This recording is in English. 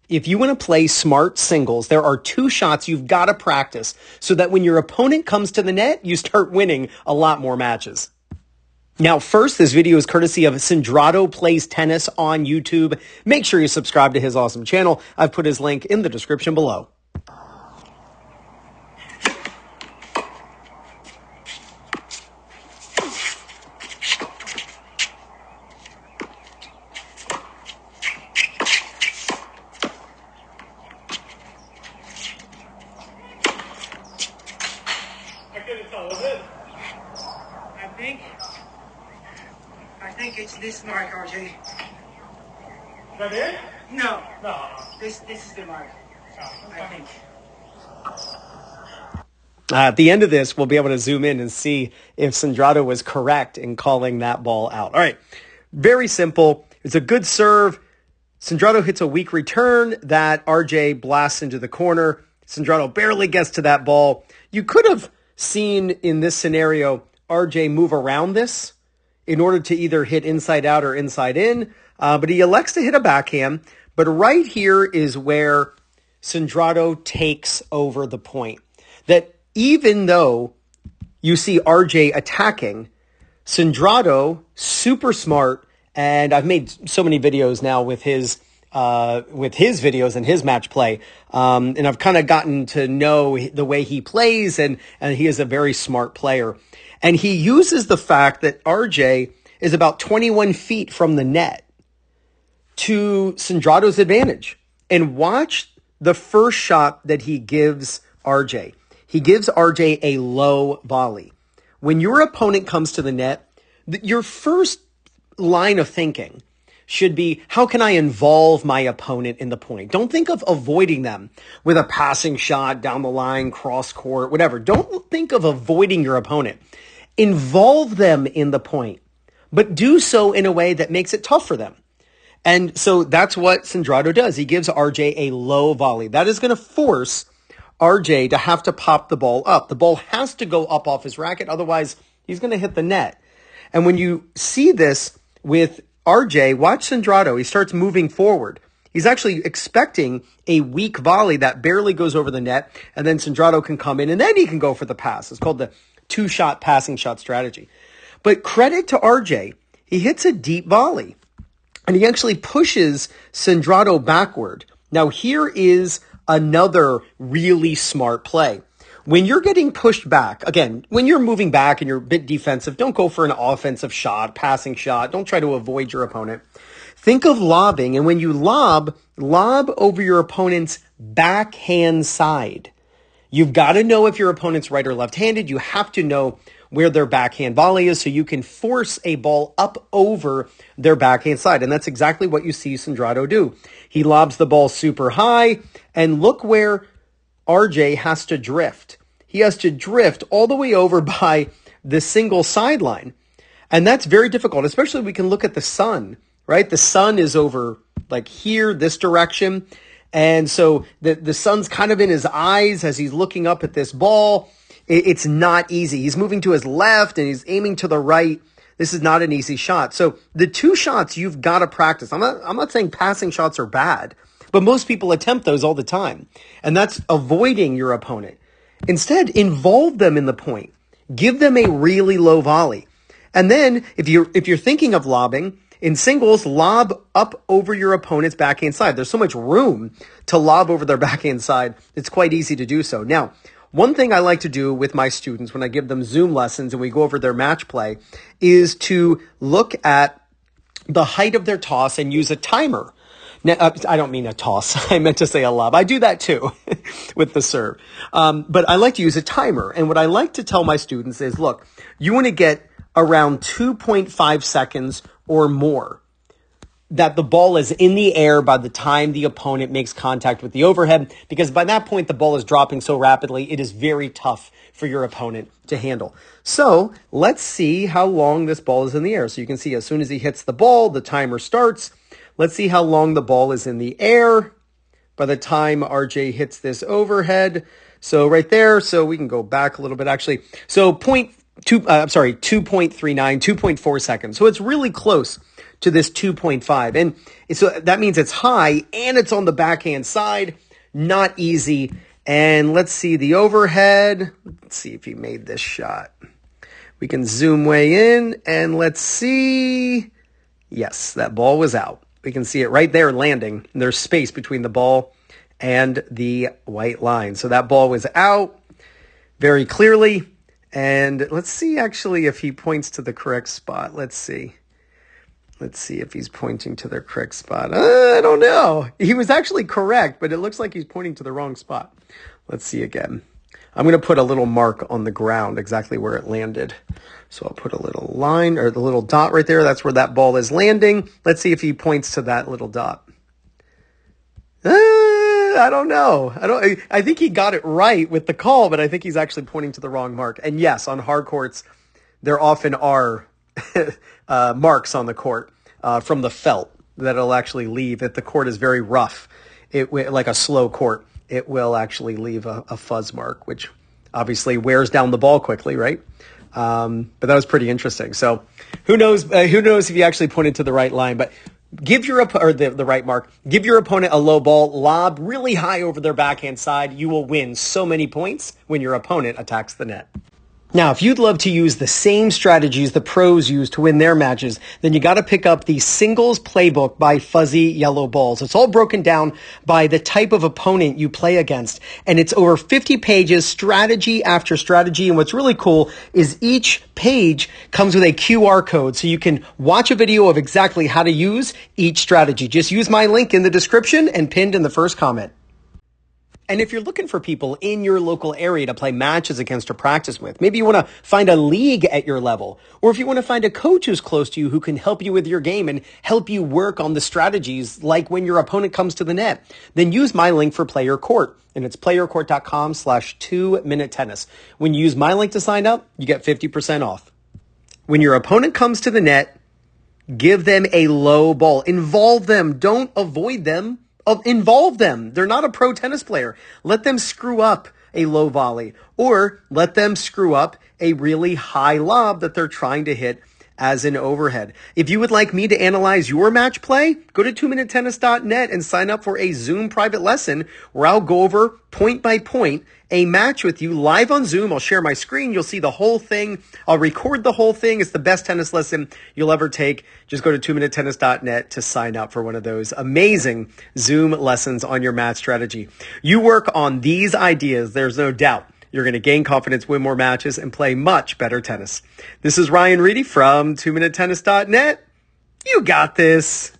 If you want to play smart singles, there are 2 shots you've got to practice so that when your opponent comes to the net, you start winning a lot more matches. Now, first, this video is courtesy of Sandrado Plays Tennis on YouTube. Make sure you subscribe to his awesome channel. I've put his link in the description below. I think it's this mark, RJ. That it? No. No. This is the mark. I think. At the end of this, we'll be able to zoom in and see if Sandrado was correct in calling that ball out. All right. Very simple. It's a good serve. Sandrado hits a weak return that RJ blasts into the corner. Sandrado barely gets to that ball. You could have seen in this scenario RJ move around this in order to either hit inside out or inside in, but he elects to hit a backhand. But right here is where Sandrado takes over the point. That even though you see RJ attacking, Sandrado, super smart, and I've made so many videos now with his videos and his match play, and I've kind of gotten to know the way he plays, and he is a very smart player. And he uses the fact that RJ is about 21 feet from the net to Sandrado's advantage. And watch the first shot that he gives RJ. He gives RJ a low volley. When your opponent comes to the net, your first line of thinking should be, how can I involve my opponent in the point? Don't think of avoiding them with a passing shot down the line, cross court, whatever. Don't think of avoiding your opponent. Involve them in the point, but do so in a way that makes it tough for them. And so that's what Sandrado does. He gives RJ a low volley. That is going to force RJ to have to pop the ball up. The ball has to go up off his racket. Otherwise, he's going to hit the net. And when you see this with RJ, watch Sandrado. He starts moving forward. He's actually expecting a weak volley that barely goes over the net. And then Sandrado can come in and then he can go for the pass. It's called the 2-shot passing shot strategy. But credit to RJ, he hits a deep volley and he actually pushes Sandrado backward. Now here is another really smart play. When you're getting pushed back, again, when you're moving back and you're a bit defensive, don't go for an offensive shot, passing shot. Don't try to avoid your opponent. Think of lobbing, and when you lob over your opponent's backhand side. You've got to know if your opponent's right or left-handed. You have to know where their backhand volley is so you can force a ball up over their backhand side. And that's exactly what you see Sandrado do. He lobs the ball super high, and look where RJ has to drift. He has to drift all the way over by the single sideline. And that's very difficult, especially we can look at the sun, right? The sun is over like here, this direction. And so the sun's kind of in his eyes as he's looking up at this ball. It's not easy. He's moving to his left and he's aiming to the right. This is not an easy shot. So the 2 shots you've got to practice. I'm not saying passing shots are bad, but most people attempt those all the time. And that's avoiding your opponent. Instead, involve them in the point. Give them a really low volley. And then if you're thinking of lobbing, in singles, lob up over your opponent's backhand side. There's so much room to lob over their backhand side. It's quite easy to do so. Now, one thing I like to do with my students when I give them Zoom lessons and we go over their match play is to look at the height of their toss and use a timer. Now, I don't mean a toss. I meant to say a lob. I do that too with the serve. But I like to use a timer. And what I like to tell my students is, look, you want to get around 2.5 seconds or more that the ball is in the air by the time the opponent makes contact with the overhead, because by that point, the ball is dropping so rapidly, it is very tough for your opponent to handle. So let's see how long this ball is in the air. So you can see as soon as he hits the ball, the timer starts. Let's see how long the ball is in the air by the time RJ hits this overhead. So right there, so we can go back a little bit actually. So 2.39, 2.4 seconds. So it's really close to this 2.5. And so that means it's high and it's on the backhand side. Not easy. And let's see the overhead. Let's see if he made this shot. We can zoom way in and let's see. Yes, that ball was out. We can see it right there landing. There's space between the ball and the white line. So that ball was out very clearly. And let's see actually if he points to the correct spot. Let's see. Let's see if he's pointing to the correct spot. I don't know. He was actually correct, but it looks like he's pointing to the wrong spot. Let's see again. I'm going to put a little mark on the ground exactly where it landed. So I'll put a little line or the little dot right there. That's where that ball is landing. Let's see if he points to that little dot. I don't know. I think he got it right with the call, but I think he's actually pointing to the wrong mark. And yes, on hard courts, there often are marks on the court from the felt that it'll actually leave. If the court is very rough, like a slow court, it will actually leave a fuzz mark, which obviously wears down the ball quickly, right? But that was pretty interesting. So who knows if he actually pointed to the right line, but give your the right mark. Give your opponent a low ball, lob really high over their backhand side. You will win so many points when your opponent attacks the net. Now, if you'd love to use the same strategies the pros use to win their matches, then you got to pick up the Singles Playbook by Fuzzy Yellow Balls. It's all broken down by the type of opponent you play against, and it's over 50 pages, strategy after strategy. And what's really cool is each page comes with a QR code, so you can watch a video of exactly how to use each strategy. Just use my link in the description and pinned in the first comment. And if you're looking for people in your local area to play matches against or practice with, maybe you want to find a league at your level, or if you want to find a coach who's close to you who can help you with your game and help you work on the strategies like when your opponent comes to the net, then use my link for PlayYourCourt. And it's playyourcourt.com/2-minute-tennis. When you use my link to sign up, you get 50% off. When your opponent comes to the net, give them a low ball. Involve them. Don't avoid them. Involve them. They're not a pro tennis player. Let them screw up a low volley, or let them screw up a really high lob that they're trying to hit as an overhead. If you would like me to analyze your match play, go to 2minutetennis.net and sign up for a Zoom private lesson where I'll go over point by point a match with you live on Zoom. I'll share my screen. You'll see the whole thing. I'll record the whole thing. It's the best tennis lesson you'll ever take. Just go to 2minutetennis.net to sign up for one of those amazing Zoom lessons on your match strategy. You work on these ideas, there's no doubt you're going to gain confidence, win more matches, and play much better tennis. This is Ryan Reedy from 2minutetennis.net. You got this.